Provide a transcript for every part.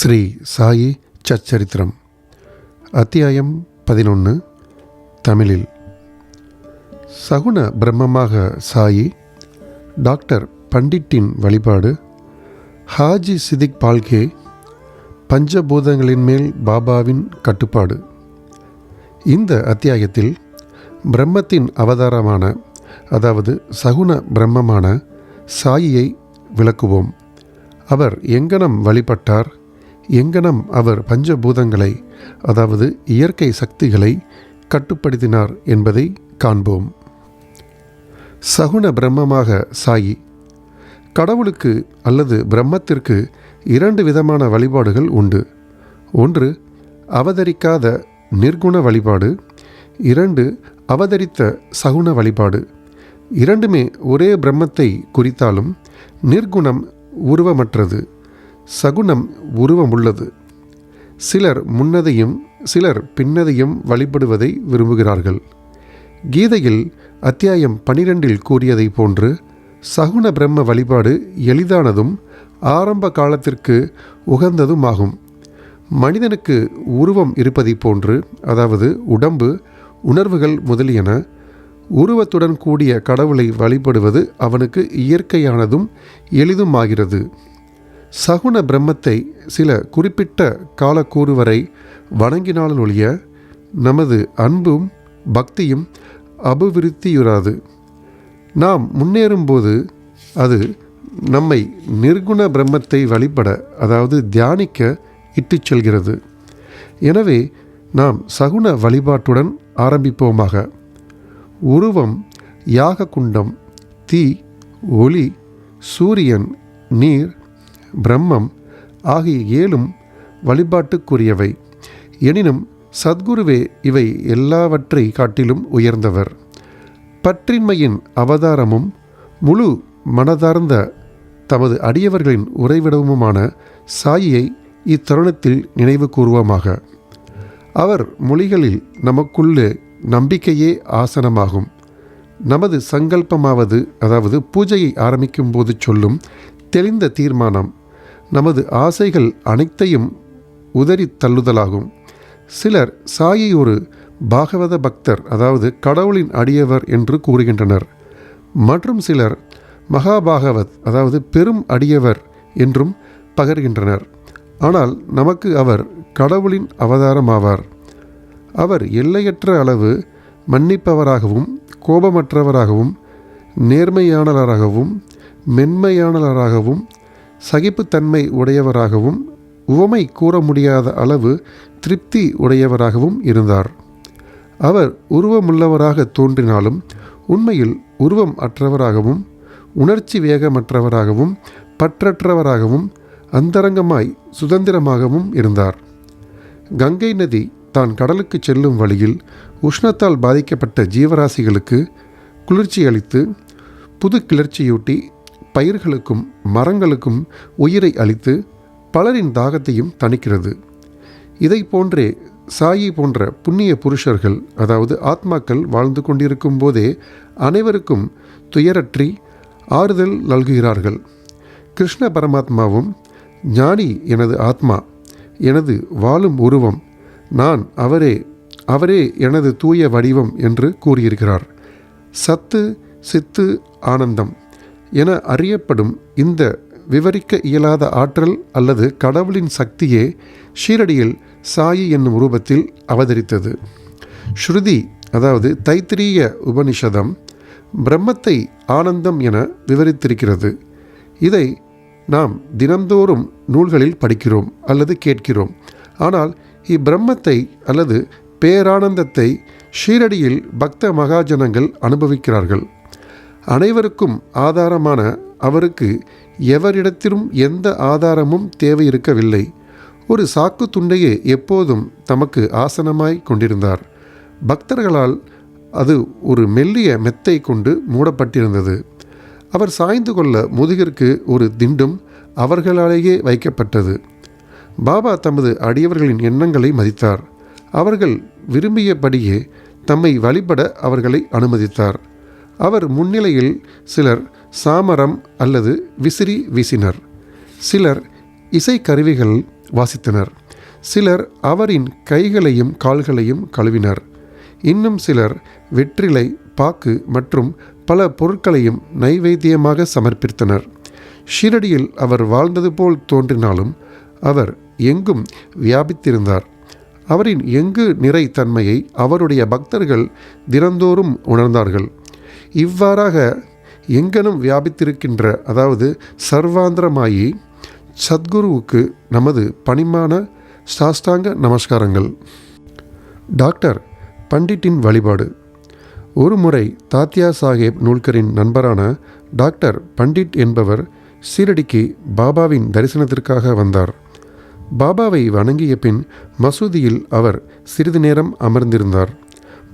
ஸ்ரீ சாயி சச்சரித்திரம் அத்தியாயம் 11 தமிழில். சகுன பிரம்மமாக சாயி, டாக்டர் பண்டிட்டின் வழிபாடு, ஹாஜி சிதிக் பால்கே, பஞ்சபூதங்களின் மேல் பாபாவின் கட்டுப்பாடு. இந்த அத்தியாயத்தில் பிரம்மத்தின் அவதாரமான, அதாவது சகுன பிரம்மமான சாயியை விளக்குவோம். அவர் எங்கனம் வழிபட்டார், எங்கனம் அவர் பஞ்சபூதங்களை, அதாவது இயற்கை சக்திகளை கட்டுப்படுத்தினார் என்பதை காண்போம். சகுன பிரம்மமாக சாயி. கடவுளுக்கு அல்லது பிரம்மத்திற்கு 2 விதமான வழிபாடுகள் உண்டு. ஒன்று அவதரிக்காத நிர்குண வழிபாடு, 2 அவதரித்த சகுன வழிபாடு. இரண்டுமே ஒரே பிரம்மத்தை குறித்தாலும் நிர்குணம் உருவமற்றது, சகுனம் உருவமுள்ளது. சிலர் முன்னதையும் சிலர் பின்னதையும் வழிபடுவதை விரும்புகிறார்கள். கீதையில் அத்தியாயம் 12 கூறியதை போன்று சகுன பிரம்ம வழிபாடு எளிதானதும் ஆரம்ப காலத்திற்கு உகந்ததுமாகும். மனிதனுக்கு உருவம் இருப்பதை போன்று, அதாவது உடம்பு, உணர்வுகள் முதலியன, உருவத்துடன் கூடிய கடவுளை வழிபடுவது அவனுக்கு இயற்கையானதும் எளிதுமாகிறது. சகுன பிரம்மத்தை சில குறிப்பிட்ட காலக்கூறு வரை வணங்கினாலொழிய நமது அன்பும் பக்தியும் அபிவிருத்தியுறாது. நாம் முன்னேறும்போது அது நம்மை நிர்குண பிரம்மத்தை வழிபட, அதாவது தியானிக்க இட்டுச் செல்கிறது. எனவே நாம் சகுன வழிபாட்டுடன் ஆரம்பிப்போமாக. உருவம், யாக குண்டம், தீ, ஒளி, சூரியன், நீர், பிரம்மம் ஆகிய 7ம் வழிபாட்டுக்குரியவை. எனினும் சத்குருவே இவை எல்லாவற்றை காட்டிலும் உயர்ந்தவர். பற்றின்மையின் அவதாரமும் முழு மனதார்ந்த தமது அடியவர்களின் உறைவிடமுமான சாயியை இத்தருணத்தில் நினைவு கூறுவோமாக. அவர் மொழிகளில் நமக்குள்ளே நம்பிக்கையே ஆசனமாகும். நமது சங்கல்பமாவது, அதாவது பூஜையை ஆரம்பிக்கும் போது சொல்லும் தெளிந்த தீர்மானம், நமது ஆசைகள் அனைத்தையும் உதறி தள்ளுதலாகும். சிலர் சாயி ஒரு பாகவத பக்தர், அதாவது கடவுளின் அடியவர் என்று கூறுகின்றனர். மற்றும் சிலர் மகாபாகவத், அதாவது பெரும் அடியவர் என்றும் பகர்கின்றனர். ஆனால் நமக்கு அவர் கடவுளின் அவதாரமாவார். அவர் எல்லையற்ற அளவு மன்னிப்பவராகவும், கோபமற்றவராகவும், நேர்மையானவராகவும், மென்மையானவராகவும், சகிப்புத்தன்மை உடையவராகவும், உவமை கூற முடியாத அளவு திருப்தி உடையவராகவும் இருந்தார். அவர் உருவமுள்ளவராக தோன்றினாலும் உண்மையில் உருவம் அற்றவராகவும், உணர்ச்சி வேகமற்றவராகவும், பற்றற்றவராகவும், அந்தரங்கமாய் சுதந்திரமாகவும் இருந்தார். கங்கை நதி தான் கடலுக்கு செல்லும் வழியில் உஷ்ணத்தால் பாதிக்கப்பட்ட ஜீவராசிகளுக்கு குளிர்ச்சி அளித்து, புது கிளர்ச்சியூட்டி, பயிர்களுக்கும் மரங்களுக்கும் உயிரை அளித்து, பலரின் தாகத்தையும் தணிக்கிறது. இதை போன்றே சாயி போன்ற புண்ணிய புருஷர்கள், அதாவது ஆத்மாக்கள் வாழ்ந்து கொண்டிருக்கும் போதே அனைவருக்கும் துயரற்றி ஆறுதல் நல்குகிறார்கள். கிருஷ்ண பரமாத்மாவும் ஞானி எனது ஆத்மா, எனது வாழும் உருவம், நான் அவரே எனது தூய வடிவம் என்று கூறியிருக்கிறார். சத்து, சித்து, ஆனந்தம் என அறியப்படும் இந்த விவரிக்க இயலாத ஆற்றல் அல்லது கடவுளின் சக்தியே ஷீரடியில் சாயி என்னும் ரூபத்தில் அவதரித்தது. ஸ்ருதி, அதாவது தைத்திரிய உபனிஷதம், பிரம்மத்தை ஆனந்தம் என விவரித்திருக்கிறது. இதை நாம் தினந்தோறும் நூல்களில் படிக்கிறோம் அல்லது கேட்கிறோம். ஆனால் இப்பிரம்மத்தை அல்லது பேரானந்தத்தை ஷீரடியில் பக்த மகாஜனங்கள் அனுபவிக்கிறார்கள். அனைவருக்கும் ஆதாரமான அவருக்கு எவரிடத்திலும் எந்த ஆதாரமும் தேவை இருக்கவில்லை. ஒரு சாக்கு துண்டையே எப்போதும் தமக்கு ஆசனமாய் கொண்டிருந்தார். பக்தர்களால் அது ஒரு மெல்லிய மெத்தை கொண்டு மூடப்பட்டிருந்தது. அவர் சாய்ந்து கொள்ள முதுகிற்கு ஒரு திண்டும் அவர்களாலேயே வைக்கப்பட்டது. பாபா தமது அடியவர்களின் எண்ணங்களை மதித்தார். அவர்கள் விரும்பியபடியே தம்மை வழிபட அவர்களை அனுமதித்தார். அவர் முன்னிலையில் சிலர் சாமரம் அல்லது விசிறி வீசினர். சிலர் இசைக்கருவிகள் வாசித்தனர். சிலர் அவரின் கைகளையும் கால்களையும் கழுவினர். இன்னும் சிலர் வெற்றிலை, பாக்கு மற்றும் பல பொருட்களையும் நைவேத்தியமாக சமர்ப்பித்தனர். ஷீரடியில் அவர் வாழ்ந்தது போல் தோன்றினாலும் அவர் எங்கும் வியாபித்திருந்தார். அவரின் எங்கு நிறை தன்மையை அவருடைய பக்தர்கள் தினந்தோறும் உணர்ந்தார்கள். இவ்வாறாக எங்கனும் வியாபித்திருக்கின்ற, அதாவது சர்வாந்திரமாயி சத்குருவுக்கு நமது பணிமான சாஷ்டாங்க நமஸ்காரங்கள். டாக்டர் பண்டிட்டின் வழிபாடு. ஒரு முறை தாத்யா சாஹேப் நூல்கரின் நண்பரான டாக்டர் பண்டிட் என்பவர் ஷீரடிக்கு பாபாவின் தரிசனத்திற்காக வந்தார். பாபாவை வணங்கிய பின் மசூதியில் அவர் சிறிது நேரம் அமர்ந்திருந்தார்.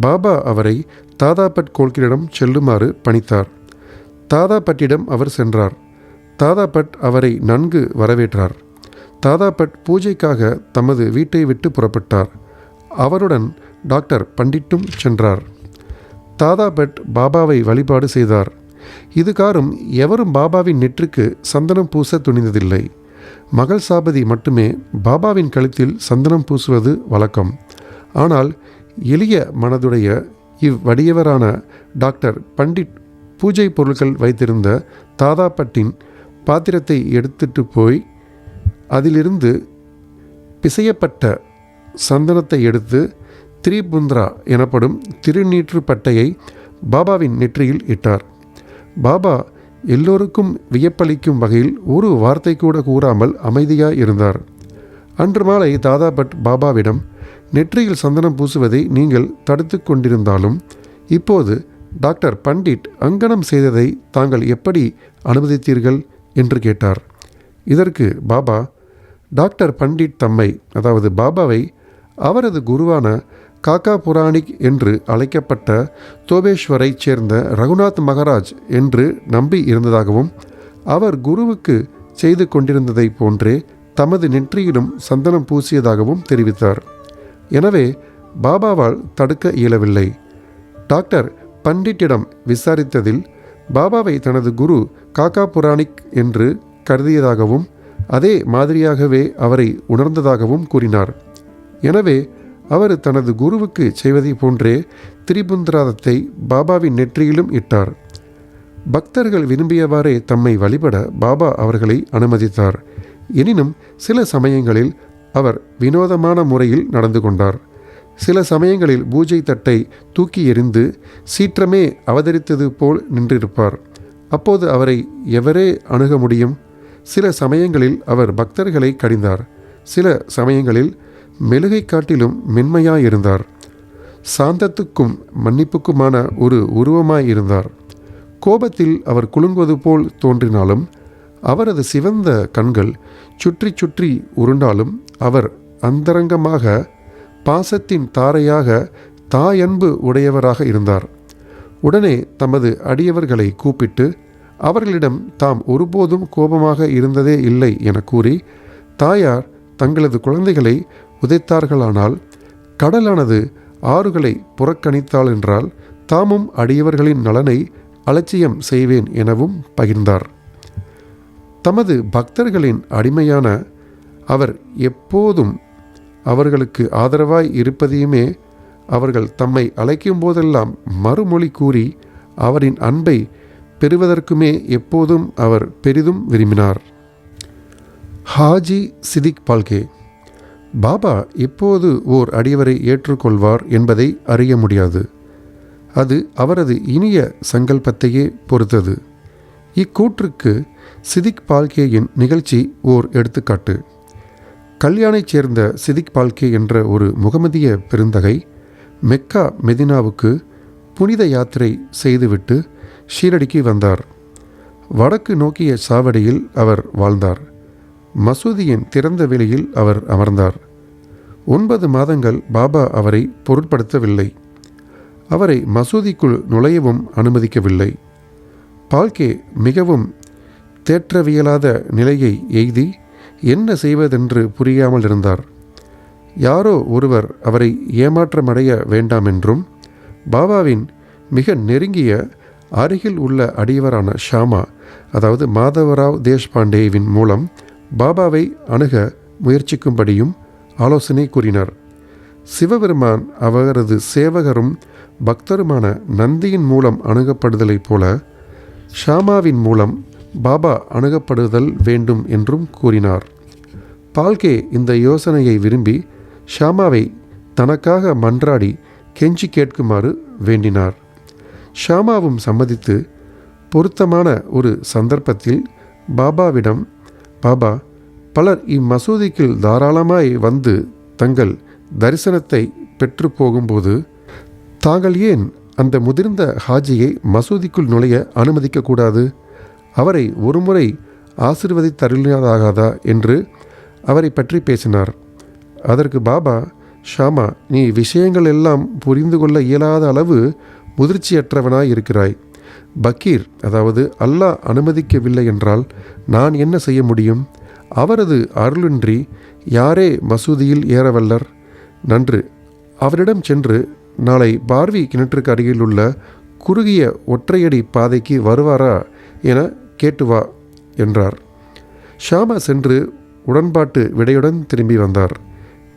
பாபா அவரை தாதாபட் கோல்கரிடம் செல்லுமாறு பணித்தார். தாதாபட்டிடம் அவர் சென்றார். தாதாபட் அவரை நன்கு வரவேற்றார். தாதாபட் பூஜைக்காக தமது வீட்டை விட்டு புறப்பட்டார். அவருடன் டாக்டர் பண்டிட்டும் சென்றார். தாதாபட் பாபாவை வழிபாடு செய்தார். இதுகாரும் எவரும் பாபாவின் நெற்றுக்கு சந்தனம் பூச துணிந்ததில்லை. மகள் சாபதி மட்டுமே பாபாவின் கழுத்தில் சந்தனம் பூசுவது வழக்கம். ஆனால் எளிய மனதுடைய இவ்வடியவரான டாக்டர் பண்டிட் பூஜை பொருட்கள் வைத்திருந்த தாதாபட்டின் பாத்திரத்தை எடுத்துட்டு போய் அதிலிருந்து பிசையப்பட்ட சந்தனத்தை எடுத்து திரிபுந்திரா எனப்படும் திருநீற்று பட்டையை பாபாவின் நெற்றியில் இட்டார். பாபா எல்லோருக்கும் வியப்பளிக்கும் வகையில் ஒரு வார்த்தை கூட கூறாமல் அமைதியாய் இருந்தார். அன்று மாலை தாதாபட் பாபாவிடம், நெற்றியில் சந்தனம் பூசுவதை நீங்கள் தடுத்து கொண்டிருந்தாலும் இப்போது டாக்டர் பண்டிட் அங்கனம் செய்ததை தாங்கள் எப்படி அனுமதித்தீர்கள் என்று கேட்டார். இதற்கு பாபா, டாக்டர் பண்டிட் தம்மை, அதாவது பாபாவை, அவரது குருவான காக்கா புராணிக் என்று அழைக்கப்பட்ட தோபேஸ்வரை சேர்ந்த ரகுநாத் மகாராஜ் என்று நம்பி இருந்ததாகவும் அவர் குருவுக்கு செய்து கொண்டிருந்ததை போன்றே தமது நெற்றியிலும் சந்தனம் பூசியதாகவும் தெரிவித்தார். எனவே பாபாவால் தடுக்க இயலவில்லை. டாக்டர் பண்டிட்டிடம் விசாரித்ததில் பாபாவை தனது குரு காக்கா புராணிக் என்று கருதியதாகவும் அதே மாதிரியாகவே அவரை உணர்ந்ததாகவும் கூறினார். எனவே அவர் தனது குருவுக்கு செய்வதை போன்றே திரிபுந்திராதத்தை பாபாவின் நெற்றியிலும் இட்டார். பக்தர்கள் விரும்பியவாறே தம்மை வழிபட பாபா அவர்களை அனுமதித்தார். எனினும் சில சமயங்களில் அவர் வினோதமான முறையில் நடந்து கொண்டார். சில சமயங்களில் பூஜை தட்டை தூக்கி எறிந்து சீற்றமே அவதரித்தது போல் நின்றிருப்பார். அப்போது அவரை எவரே அணுக முடியும்? சில சமயங்களில் அவர் பக்தர்களை கடிந்தார். சில சமயங்களில் மெழுகை காட்டிலும் மென்மையாயிருந்தார். சாந்தத்துக்கும் மன்னிப்புக்குமான ஒரு உருவமாயிருந்தார். கோபத்தில் அவர் குலுங்குவது போல் தோன்றினாலும் அவரது சிவந்த கண்கள் சுற்றி சுற்றி உருண்டாலும் அவர் அந்தரங்கமாக பாசத்தின் தாரையாக தாயன்பு உடையவராக இருந்தார். உடனே தமது அடியவர்களை கூப்பிட்டு அவர்களிடம் தாம் ஒருபோதும் கோபமாக இருந்ததே இல்லை என கூறி, தாயார் தங்களது குழந்தைகளை உதைத்தார்களானால், கடலானது ஆறுகளை புறக்கணித்தாள் என்றால் தாமும் அடியவர்களின் நலனை அலட்சியம் செய்வேன் எனவும் பகிர்ந்தார். தமது பக்தர்களின் அடிமையான அவர் எப்போதும் அவர்களுக்கு ஆதரவாய் இருப்பதையுமே அவர்கள் தம்மை அழைக்கும் போதெல்லாம் மறுமொழி கூறி அவரின் அன்பை பெறுவதற்குமே எப்போதும் அவர் பெரிதும் விரும்பினார். ஹாஜி சிதிக் பால்கே. பாபா எப்போது ஓர் அடியவரை ஏற்றுக்கொள்வார் என்பதை அறிய முடியாது. அது அவரது இனிய சங்கல்பத்தையே பொறுத்தது. இக்கூற்றுக்கு சிதிக் பால்கேயின் நிகழ்ச்சி ஓர் எடுத்துக்காட்டு. கல்யாணைச் சேர்ந்த சிதிக் பால்கே என்ற ஒரு முகமதிய பெருந்தகை மெக்கா மெதினாவுக்கு புனித யாத்திரை செய்துவிட்டு ஷீரடிக்கு வந்தார். வடக்கு நோக்கிய சாவடியில் அவர் வாழ்ந்தார். மசூதியின் திறந்த வெளியில் அவர் அமர்ந்தார். 9 மாதங்கள் பாபா அவரை பொருட்படுத்தவில்லை. அவரை மசூதிக்குள் நுழையவும் அனுமதிக்கவில்லை. பால்கே மிகவும் தேற்றவியலாத நிலையை எய்தி என்ன செய்வதென்று புரியாமல் இருந்தார். யாரோ ஒருவர் அவரை ஏமாற்றமடைய வேண்டாமென்றும் பாபாவின் மிக நெருங்கிய அருகில் உள்ள அடியவரான ஷாமா, அதாவது மாதவராவ் தேஷ்பாண்டேவின் மூலம் பாபாவை அணுக முயற்சிக்கும்படியும் ஆலோசனை கூறினார். சிவபெருமான் அவரது சேவகரும் பக்தருமான நந்தியின் மூலம் அணுகப்படுதலைப் போல ஷாமாவின் மூலம் பாபா அணுகப்படுதல் வேண்டும் என்றும் கூறினார். பால்கே இந்த யோசனையை விரும்பி ஷாமாவை தனக்காக மன்றாடி கெஞ்சி கேட்குமாறு வேண்டினார். ஷாமாவும் சம்மதித்து பொருத்தமான ஒரு சந்தர்ப்பத்தில் பாபாவிடம், பாபா, பலர் இம்மசூதிக்கு தாராளமாய் வந்து தங்கள் தரிசனத்தை பெற்று போகும்போது தாங்கள் ஏன் அந்த முதிர்ந்த ஹாஜியை மசூதிக்குள் நுழைய அனுமதிக்கக்கூடாது? அவரை ஒருமுறை ஆசீர்வதித்தருளினதாகாதா என்று அவரை பற்றி பேசினார். அதற்கு பாபா, ஷாமா, நீ விஷயங்கள் எல்லாம் புரிந்து கொள்ள இயலாத அளவு முதிர்ச்சியற்றவனாய் இருக்கிறாய். பக்கீர், அதாவது அல்லாஹ் அனுமதிக்கவில்லை என்றால் நான் என்ன செய்ய முடியும்? அவரது அருளின்றி யாரே மசூதியில் ஏறவல்லர்? நன்று, அவரிடம் சென்று நாளை பார்வி கிணற்றுக்கு அருகில் உள்ள குறுகிய ஒற்றையடி பாதைக்கு வருவாரா என கேட்டு வா என்றார். ஷாமா சென்று உடன்பாட்டு விடையுடன் திரும்பி வந்தார்.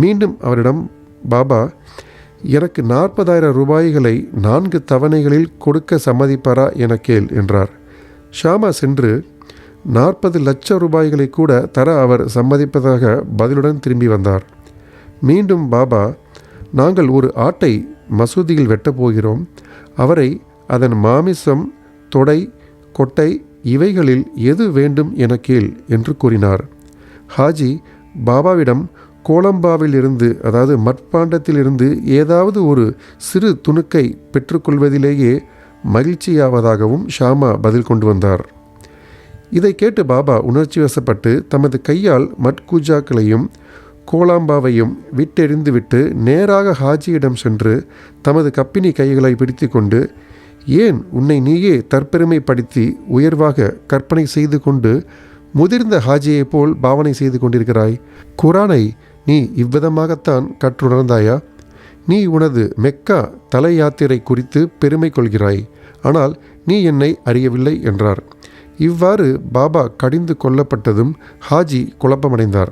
மீண்டும் அவரிடம், பாபா, எனக்கு 40,000 ரூபாய்களை 4 தவணைகளில் கொடுக்க சம்மதிப்பாரா என கேள் என்றார். ஷாமா சென்று 40 லட்சம் ரூபாய்களை கூட தர அவர் சம்மதிப்பதாக பதிலுடன் திரும்பி வந்தார். மீண்டும் பாபா, நாங்கள் ஒரு ஆட்டை மசூதியில் வெட்டப் போகிறோம். அவரை அதன் மாமிசம், தொடை, கொட்டை இவைகளில் எது வேண்டும் என கேள் என்று கூறினார். ஹாஜி பாபாவிடம் கோலம்பாவில் இருந்து, அதாவது மட்பாண்டத்திலிருந்து ஏதாவது ஒரு சிறு துணுக்கை பெற்றுக்கொள்வதிலேயே மகிழ்ச்சியாவதாகவும் ஷாமா பதில் கொண்டு வந்தார். இதை கேட்டு பாபா உணர்ச்சி வசப்பட்டு தமது கையால் மட்கூஜாக்களையும் கோலாம்பாவையும் விட்டெறிந்துவிட்டு நேராக ஹாஜியிடம் சென்று தமது கப்பினி கைகளை பிடித்து கொண்டு, ஏன் உன்னை நீயே தற்பெருமைப்படுத்தி உயர்வாக கற்பனை செய்து கொண்டு முதிர்ந்த ஹாஜியைப் போல் பாவனை செய்து கொண்டிருக்கிறாய்? குரானை நீ இவ்விதமாகத்தான் கற்றுணர்ந்தாயா? நீ உனது மெக்கா தல யாத்திரை குறித்து பெருமை கொள்கிறாய், ஆனால் நீ என்னை அறியவில்லை என்றார். இவ்வாறு பாபா கடிந்து கொள்ளப்பட்டதும் ஹாஜி குழப்பமடைந்தார்.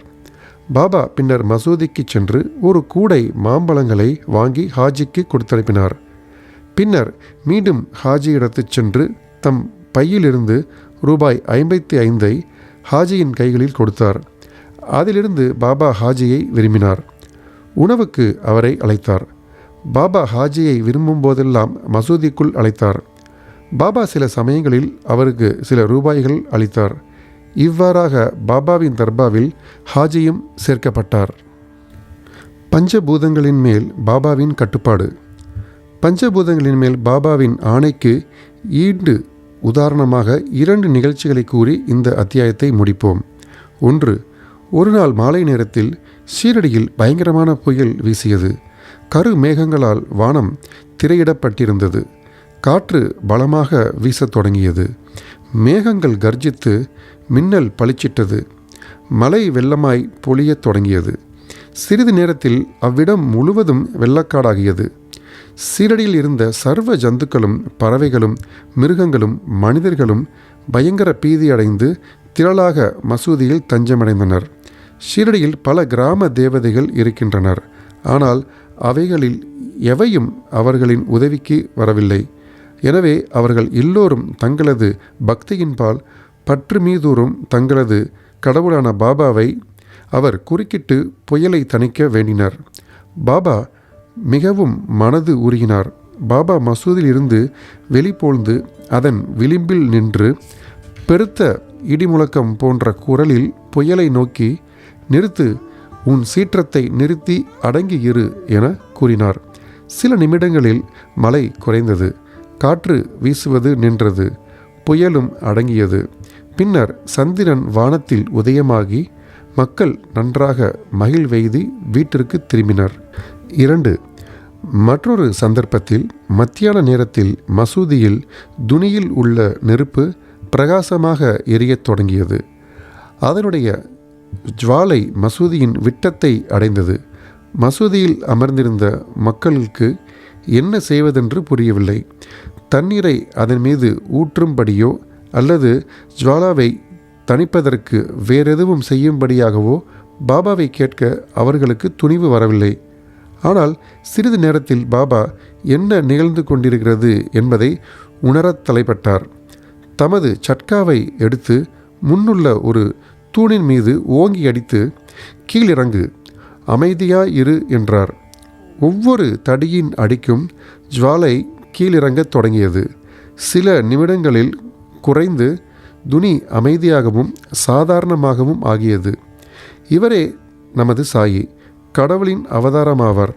பாபா பின்னர் மசூதிக்கு சென்று ஒரு கூடை மாம்பழங்களை வாங்கி ஹாஜிக்கு கொடுத்தனுப்பினார். பின்னர் மீண்டும் ஹாஜியிடத்து சென்று தம் பையிலிருந்து ரூபாய் 55 ஹாஜியின் கைகளில் கொடுத்தார். அதிலிருந்து பாபா ஹாஜியை விரும்பினார். உணவுக்கு அவரை அழைத்தார். பாபா ஹாஜியை விரும்பும் போதெல்லாம் மசூதிக்குள் அழைத்தார். பாபா சில சமயங்களில் அவருக்கு சில ரூபாய்கள் அளித்தார். இவ்வாறாக பாபாவின் தர்பாவில் ஹாஜியும் சேர்க்கப்பட்டார். பஞ்சபூதங்களின் மேல் பாபாவின் கட்டுப்பாடு. பஞ்சபூதங்களின் மேல் பாபாவின் ஆணைக்கு ஈண்டு உதாரணமாக 2 நிகழ்ச்சிகளை கூறி இந்த அத்தியாயத்தை முடிப்போம். 1. ஒரு நாள் மாலை நேரத்தில் ஷீரடியில் பயங்கரமான புயல் வீசியது. கரு மேகங்களால் வானம் திரையிடப்பட்டிருந்தது. காற்று பலமாக வீசத் தொடங்கியது. மேகங்கள் கர்ஜித்து மின்னல் பளிச்சிட்டது. மழை வெள்ளமாய் பொழியத் தொடங்கியது. சிறிது நேரத்தில் அவ்விடம் முழுவதும் வெள்ளக்காடாகியது. சீரடியில் இருந்த சர்வ ஜந்துக்களும் பறவைகளும் மிருகங்களும் மனிதர்களும் பயங்கர பீதியடைந்து திரளாக மசூதியில் தஞ்சமடைந்தனர். ஷீரடியில் பல கிராம தேவதைகள் இருக்கின்றனர். ஆனால் அவைகளில் எவையும் அவர்களின் உதவிக்கு வரவில்லை. எனவே அவர்கள் எல்லோரும் தங்களது பக்தியின்பால் பற்று மீதூறும் தங்களது கடவுளான பாபாவை அவர் குறுக்கிட்டு புயலை தணிக்க வேண்டினர். பாபா மிகவும் மனது உருகினார். பாபா மசூதியில் இருந்து வெளிப்போழ்ந்து அதன் விளிம்பில் நின்று பெருத்த இடிமுழக்கம் போன்ற குரலில் புயலை நோக்கி, நிறுத்து, உன் சீற்றத்தை நிறுத்தி அடங்கி இரு என கூறினார். சில நிமிடங்களில் மழை குறைந்தது. காற்று வீசுவது நின்றது. புயலும் அடங்கியது. பின்னர் சந்திரன் வானத்தில் உதயமாகி மக்கள் நன்றாக மகிழ்வெய்தி வீட்டிற்கு திரும்பினர். 2. மற்றொரு சந்தர்ப்பத்தில் மத்தியான நேரத்தில் மசூதியில் துணியில் உள்ள நெருப்பு பிரகாசமாக எரியத் தொடங்கியது. அதனுடைய ஜுவாலை மசூதியின் விட்டத்தை அடைந்தது. மசூதியில் அமர்ந்திருந்த மக்களுக்கு என்ன செய்வதென்று புரியவில்லை. தண்ணீரை அதன் மீது ஊற்றும்படியோ அல்லது ஜுவாலாவை தணிப்பதற்கு வேறெதுவும் செய்யும்படியாகவோ பாபாவை கேட்க அவர்களுக்கு துணிவு வரவில்லை. ஆனால் சிறிது நேரத்தில் பாபா என்ன நிகழ்ந்து கொண்டிருக்கிறது என்பதை உணரத் தலைப்பட்டார். தமது சட்காவை எடுத்து முன்னுள்ள ஒரு தூணின் மீது ஓங்கி அடித்து, கீழிறங்கு, அமைதியாயிரு என்றார். ஒவ்வொரு தடியின் அடிக்கும் ஜுவாலை கீழிறங்கத் தொடங்கியது. சில நிமிடங்களில் குறைந்து துனி அமைதியாகவும் சாதாரணமாகவும் ஆகியது. இவரே நமது சாயி, கடவுளின் அவதாரமாவார்.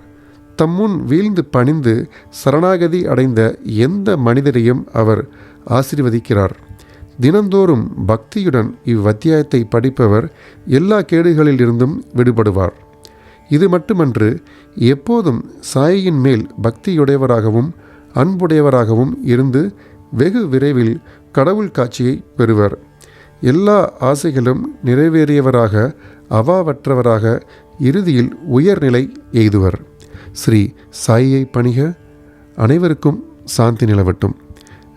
தம்முன் வீழ்ந்து பணிந்து சரணாகதி அடைந்த எந்த மனிதரையும் அவர் ஆசீர்வதிக்கிறார். தினந்தோறும் பக்தியுடன் இவ்வத்தியாயத்தை படிப்பவர் எல்லா கேடுகளிலிருந்தும் விடுபடுவார். இது மட்டுமன்று, எப்போதும் சாயின் மேல் பக்தியுடையவராகவும் அன்புடையவராகவும் இருந்து வெகு விரைவில் கடவுள் காட்சியை பெறுவர். எல்லா ஆசைகளும் நிறைவேறியவராக, அவாவற்றவராக இறுதியில் உயர்நிலை எய்துவர். ஸ்ரீ சாயியை பணிக. அனைவருக்கும் சாந்தி நிலவட்டும்.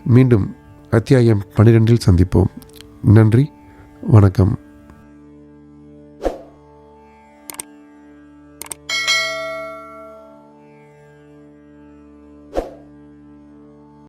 மீண்டும் அத்தியாயம் 12 சந்திப்போம். நன்றி, வணக்கம்.